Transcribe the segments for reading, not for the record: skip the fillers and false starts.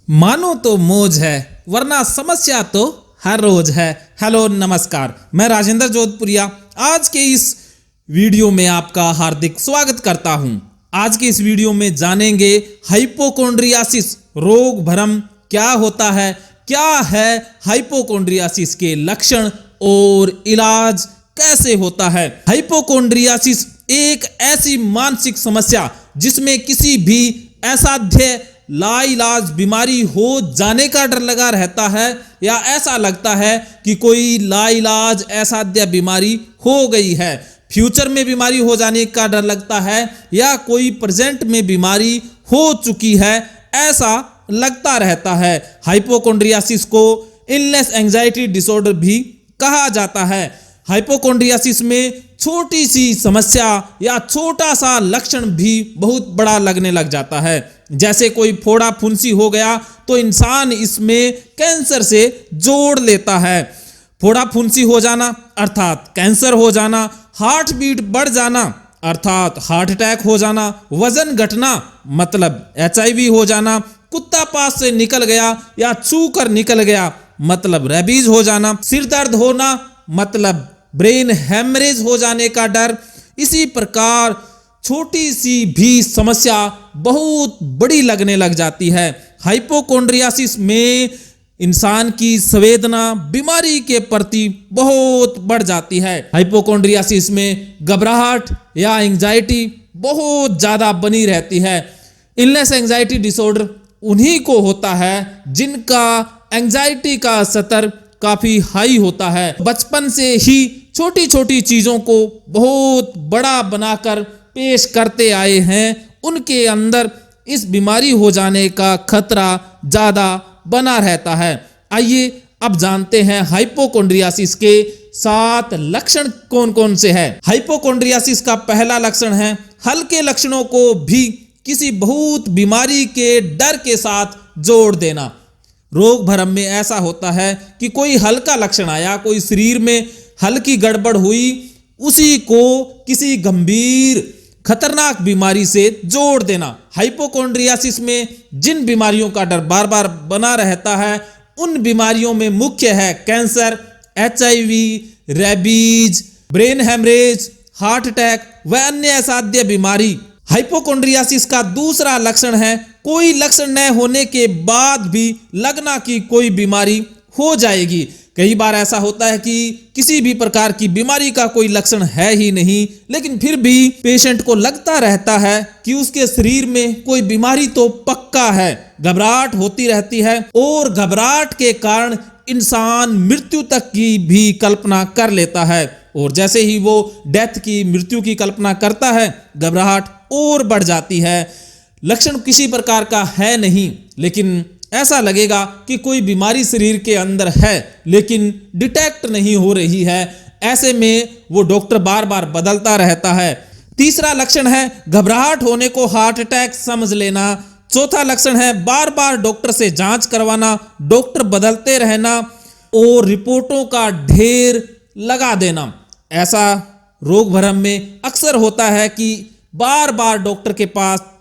मानो तो मौज है वरना समस्या तो हर रोज है। हेलो नमस्कार, मैं राजेंद्र जोधपुरिया आज के इस वीडियो में आपका हार्दिक स्वागत करता हूं। आज के इस वीडियो में जानेंगे हाइपोकोंड्रियासिस रोग भरम क्या होता है, क्या है हाइपोकोंड्रियासिस के लक्षण और इलाज कैसे होता है। हाइपोकोंड्रियासिस एक ऐसी मानसिक समस्या जिसमें किसी भी असाध्य लाइलाज बीमारी हो जाने का डर लगा रहता है या ऐसा लगता है कि कोई लाइलाज असाध्य बीमारी हो गई है। फ्यूचर में बीमारी हो जाने का डर लगता है या कोई प्रेजेंट में बीमारी हो चुकी है ऐसा लगता रहता है। हाइपोकोंड्रियासिस को इलनेस एंजाइटी डिसऑर्डर भी कहा जाता है। हाइपोकोंड्रियासिस में छोटी सी समस्या या छोटा सा लक्षण भी बहुत बड़ा लगने लग जाता है। जैसे कोई फोड़ा फुंसी हो गया तो इंसान इसमें कैंसर से जोड़ लेता है। फोड़ा फुंसी हो जाना अर्थात कैंसर हो जाना, हार्ट बीट बढ़ जाना अर्थात हार्ट अटैक हो जाना, वजन घटना मतलब HIV हो जाना, कुत्ता पास से निकल गया या छू कर निकल गया मतलब रेबीज हो जाना, सिर दर्द होना मतलब ब्रेन हेमरेज हो जाने का डर। इसी प्रकार छोटी सी भी समस्या बहुत बड़ी लगने लग जाती है। हाइपोकोंड्रियासिस में इंसान की संवेदना बीमारी के प्रति बहुत बढ़ जाती है। हाइपोकोंड्रियासिस में घबराहट या एंजाइटी बहुत ज्यादा बनी रहती है। इलनेस एंजाइटी डिसऑर्डर उन्हीं को होता है जिनका एंजाइटी का स्तर काफी हाई होता है। बचपन से ही छोटी छोटी चीजों को बहुत बड़ा बनाकर पेश करते आए हैं, उनके अंदर इस बीमारी हो जाने का खतरा ज्यादा बना रहता है। आइए अब जानते हैं हाइपोकोंड्रियासिस के 7 लक्षण कौन कौन से हैं। हाइपोकोंड्रियासिस का पहला लक्षण है हल्के लक्षणों को भी किसी बहुत बीमारी के डर के साथ जोड़ देना। रोग भरम में ऐसा होता है कि कोई हल्का लक्षण आया, कोई शरीर में हल्की गड़बड़ हुई, उसी को किसी गंभीर खतरनाक बीमारी से जोड़ देना। हाइपोकोंड्रियासिस में जिन बीमारियों का डर बार बार बना रहता है उन बीमारियों में मुख्य है cancer, HIV, rabies, brain haemorrhage, heart attack व अन्य असाध्य बीमारी। हाइपोकोंड्रियासिस का दूसरा लक्षण है कोई लक्षण न होने के बाद भी लगना कि कोई बीमारी हो जाएगी। कई बार ऐसा होता है कि किसी भी प्रकार की बीमारी का कोई लक्षण है ही नहीं, लेकिन फिर भी पेशेंट को लगता रहता है कि उसके शरीर में कोई बीमारी तो पक्का है। घबराहट होती रहती है और घबराहट के कारण इंसान मृत्यु तक की भी कल्पना कर लेता है और जैसे ही वो डेथ की, मृत्यु की कल्पना करता है, घबराहट और बढ़ जाती है। लक्षण किसी प्रकार का है नहीं, लेकिन ऐसा लगेगा कि कोई बीमारी शरीर के अंदर है लेकिन डिटेक्ट नहीं हो रही है। ऐसे में वो डॉक्टर बार बार बदलता रहता है। तीसरा लक्षण है घबराहट होने को हार्ट अटैक समझ लेना। चौथा लक्षण है बार बार डॉक्टर से जांच करवाना, डॉक्टर बदलते रहना और रिपोर्टों का ढेर लगा देना। ऐसा रोग भरम में अक्सर होता है कि बार बार डॉक्टर के पास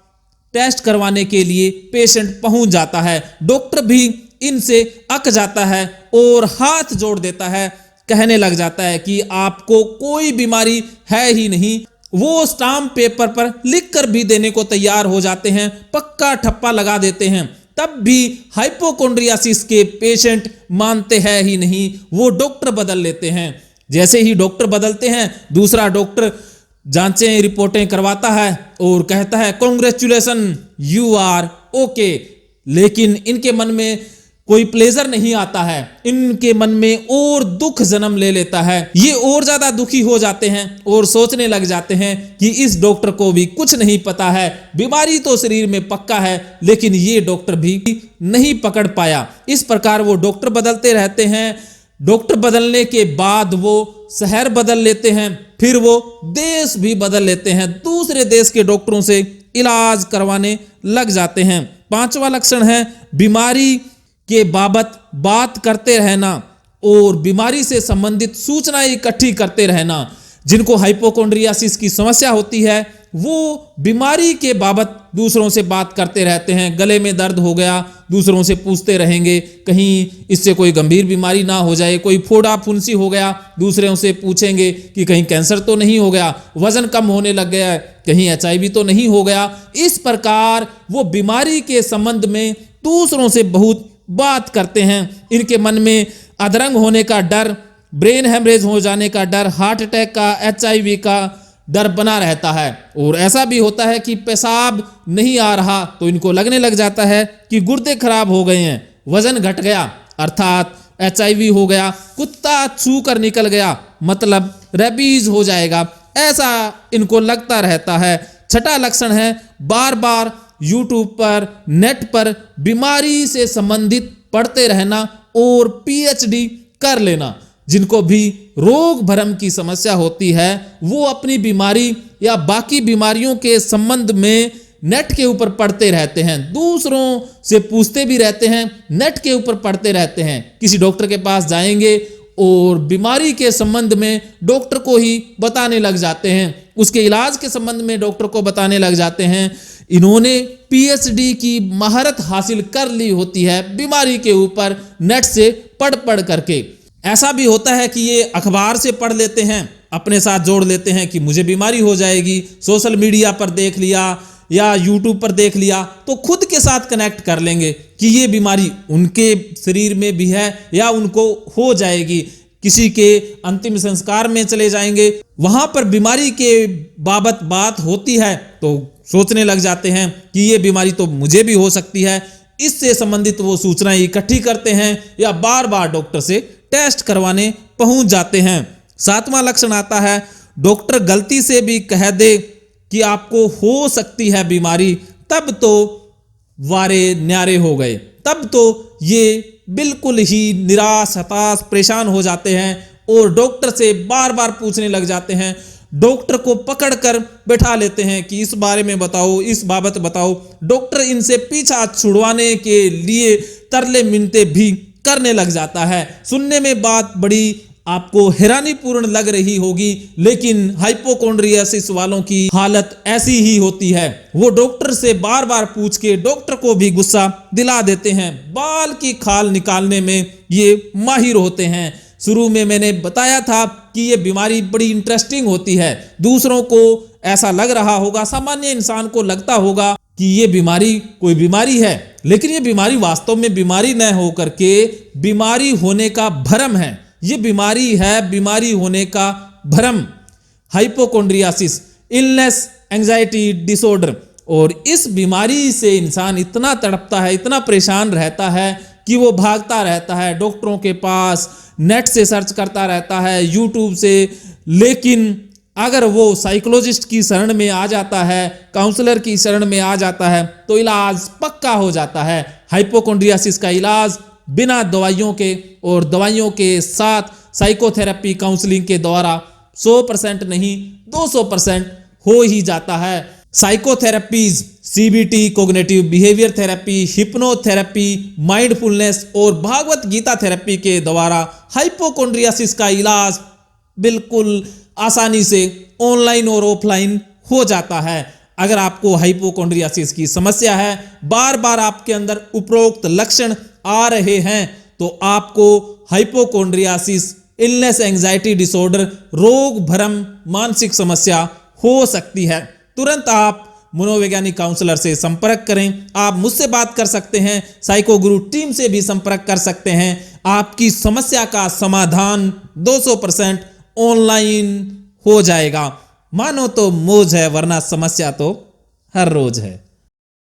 टेस्ट करवाने के लिए पेशेंट पहुंच जाता है, डॉक्टर भी इनसे अक जाता है और हाथ जोड़ देता है, कहने लग जाता है कि आपको कोई बीमारी है ही नहीं। वो स्टाम्प पेपर पर लिख कर भी देने को तैयार हो जाते हैं, पक्का ठप्पा लगा देते हैं। तब भी हाइपोकोंड्रियासिस के पेशेंट मानते हैं ही नहीं, वो डॉक्टर बदल लेते हैं। जैसे ही डॉक्टर बदलते हैं दूसरा डॉक्टर जांचें रिपोर्टें करवाता है और कहता है कांग्रेचुलेशन यू आर ओके, लेकिन इनके मन में कोई प्लेजर नहीं आता है, इनके मन में और दुख जन्म ले लेता है। ये और ज्यादा दुखी हो जाते हैं और सोचने लग जाते हैं कि इस डॉक्टर को भी कुछ नहीं पता है, बीमारी तो शरीर में पक्का है लेकिन ये डॉक्टर भी नहीं पकड़ पाया। इस प्रकार वो डॉक्टर बदलते रहते हैं। डॉक्टर बदलने के बाद वो शहर बदल लेते हैं, फिर वो देश भी बदल लेते हैं, दूसरे देश के डॉक्टरों से इलाज करवाने लग जाते हैं। पांचवा लक्षण है बीमारी के बाबत बात करते रहना और बीमारी से संबंधित सूचनाएं इकट्ठी करते रहना। जिनको हाइपोकोंड्रियासिस की समस्या होती है वो बीमारी के बाबत दूसरों से बात करते रहते हैं। गले में दर्द हो गया, दूसरों से पूछते रहेंगे कहीं इससे कोई गंभीर बीमारी ना हो जाए। कोई फोड़ा फुंसी हो गया, दूसरों से पूछेंगे कि कहीं कैंसर तो नहीं हो गया, वजन कम होने लग गया है, कहीं HIV तो नहीं हो गया। इस प्रकार वो बीमारी के संबंध में दूसरों से बहुत बात करते हैं। इनके मन में अधरंग होने का डर, ब्रेन हेमरेज हो जाने का डर, हार्ट अटैक का, HIV का डर बना रहता है। और ऐसा भी होता है कि पेशाब नहीं आ रहा तो इनको लगने लग जाता है कि गुर्दे खराब हो गए हैं, वजन घट गया अर्थात HIV हो गया, कुत्ता छू कर निकल गया मतलब रेबीज हो जाएगा, ऐसा इनको लगता रहता है। छठा लक्षण है बार बार यूट्यूब पर, नेट पर बीमारी से संबंधित पढ़ते रहना और PhD कर लेना। जिनको भी रोग भरम की समस्या होती है वो अपनी बीमारी या बाकी बीमारियों के संबंध में नेट के ऊपर पढ़ते रहते हैं, दूसरों से पूछते भी रहते हैं, नेट के ऊपर पढ़ते रहते हैं। किसी डॉक्टर के पास जाएंगे और बीमारी के संबंध में डॉक्टर को ही बताने लग जाते हैं, उसके इलाज के संबंध में डॉक्टर को बताने लग जाते हैं। इन्होंने PhD की महारत हासिल कर ली होती है बीमारी के ऊपर नेट से पढ़ पढ़ करके। ऐसा भी होता है कि ये अखबार से पढ़ लेते हैं, अपने साथ जोड़ लेते हैं कि मुझे बीमारी हो जाएगी, सोशल मीडिया पर देख लिया या यूट्यूब पर देख लिया तो खुद के साथ कनेक्ट कर लेंगे कि ये बीमारी उनके शरीर में भी है या उनको हो जाएगी। किसी के अंतिम संस्कार में चले जाएंगे, वहां पर बीमारी के बाबत बात होती है तो सोचने लग जाते हैं कि ये बीमारी तो मुझे भी हो सकती है। इससे संबंधित वो सूचनाएं इकट्ठी करते हैं या बार बार डॉक्टर से टेस्ट करवाने पहुंच जाते हैं। सातवां लक्षण आता है डॉक्टर गलती से भी कह दे कि आपको हो सकती है बीमारी, तब तो वारे न्यारे हो गए, तब तो ये बिल्कुल ही निराश, हताश, परेशान हो जाते हैं और डॉक्टर से बार बार पूछने लग जाते हैं। डॉक्टर को पकड़कर बैठा लेते हैं कि इस बारे में बताओ, इस बाबत बताओ। डॉक्टर इनसे पीछा छुड़वाने के लिए तरले मिन्नतें भी करने लग जाता है। सुनने में बात बड़ी आपको हैरानीपूर्ण लग रही होगी, लेकिन हाइपोकोंड्रियासिस वालों की हालत ऐसी ही होती है। वो डॉक्टर से बार बार पूछ के डॉक्टर को भी गुस्सा दिला देते हैं। बाल की खाल निकालने में ये माहिर होते हैं। शुरू में मैंने बताया था कि ये बीमारी बड़ी इंटरेस्टिंग होती है। दूसरों को ऐसा लग रहा होगा, सामान्य इंसान को लगता होगा कि ये बीमारी कोई बीमारी है, लेकिन ये बीमारी वास्तव में बीमारी न होकर के बीमारी होने का भ्रम है। ये बीमारी है बीमारी होने का भ्रम, हाइपोकोंड्रियासिस, इलनेस एंजाइटी डिसऑर्डर। और इस बीमारी से इंसान इतना तड़पता है, इतना परेशान रहता है कि वो भागता रहता है डॉक्टरों के पास, नेट से सर्च करता रहता है, यूट्यूब से। लेकिन अगर वो साइकोलॉजिस्ट की शरण में आ जाता है, काउंसलर की शरण में आ जाता है तो इलाज पक्का हो जाता है। हाइपोकोंड्रियासिस का इलाज बिना दवाइयों के और दवाइयों के साथ साइकोथेरेपी काउंसलिंग के द्वारा 100% नहीं 200% हो ही जाता है। Psychotherapies CBT, cognitive behaviour therapy, hypnotherapy, mindfulness और भागवत गीता थेरेपी के द्वारा हाइपोकोंड्रियासिस का इलाज बिल्कुल आसानी से ऑनलाइन और ऑफलाइन हो जाता है। अगर आपको हाइपोकोंड्रियासिस की समस्या है, बार बार आपके अंदर उपरोक्त लक्षण आ रहे हैं, तो आपको हाइपोकोंड्रियासिस, इलनेस एंजाइटी डिसऑर्डर, रोग भ्रम, मानसिक समस्या हो सकती है। तुरंत आप मनोवैज्ञानिक काउंसलर से संपर्क करें। आप मुझसे बात कर सकते हैं, साइको गुरु टीम से भी संपर्क कर सकते हैं। आपकी समस्या का समाधान 200% ऑनलाइन हो जाएगा। मानो तो मौज है, वरना समस्या तो हर रोज है।